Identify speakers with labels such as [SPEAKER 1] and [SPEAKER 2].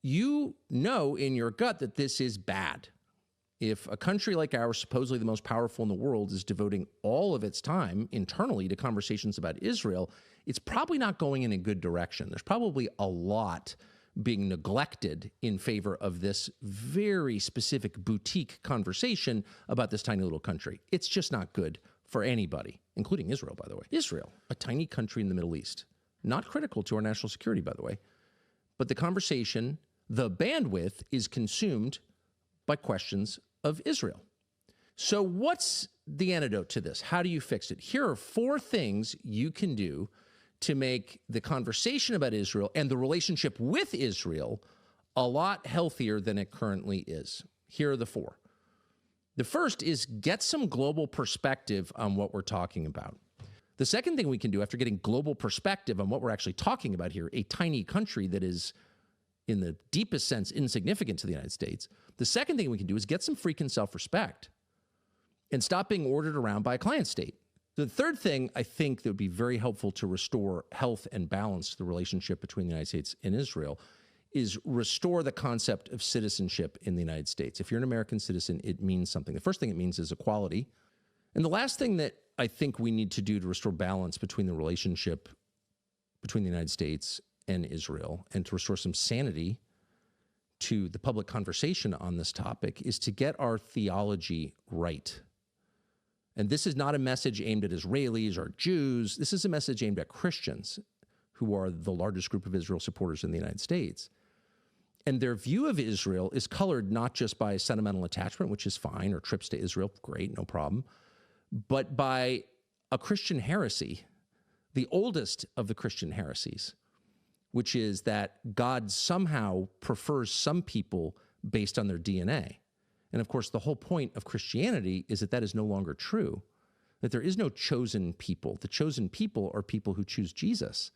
[SPEAKER 1] you know in your gut that this is bad. If a country like ours, supposedly the most powerful in the world, is devoting all of its time internally to conversations about Israel, it's probably not going in a good direction. There's probably a lot being neglected in favor of this very specific boutique conversation about this tiny little country. It's just not good for anybody, including Israel, by the way. Israel, a tiny country in the Middle East, not critical to our national security, by the way. But the conversation, the bandwidth, is consumed by questions of Israel. So what's the antidote to this? How do you fix it? Here are 4 things you can do to make the conversation about Israel and the relationship with Israel a lot healthier than it currently is. Here are the 4. The first is get some global perspective on what we're talking about. The second thing we can do after getting global perspective on what we're actually talking about here, a tiny country that is in the deepest sense insignificant to the United States, the second thing we can do is get some freaking self-respect and stop being ordered around by a client state. The third thing I think that would be very helpful to restore health and balance to the relationship between the United States and Israel is restore the concept of citizenship in the United States. If you're an American citizen, it means something. The first thing it means is equality. And the last thing that I think we need to do to restore balance between the relationship between the United States and Israel and to restore some sanity to the public conversation on this topic is to get our theology right. And this is not a message aimed at Israelis or Jews. This is a message aimed at Christians, who are the largest group of Israel supporters in the United States. And their view of Israel is colored not just by sentimental attachment, which is fine, or trips to Israel, great, no problem, but by a Christian heresy, the oldest of the Christian heresies, which is that God somehow prefers some people based on their DNA. And of course, the whole point of Christianity is that that is no longer true, that there is no chosen people. The chosen people are people who choose Jesus.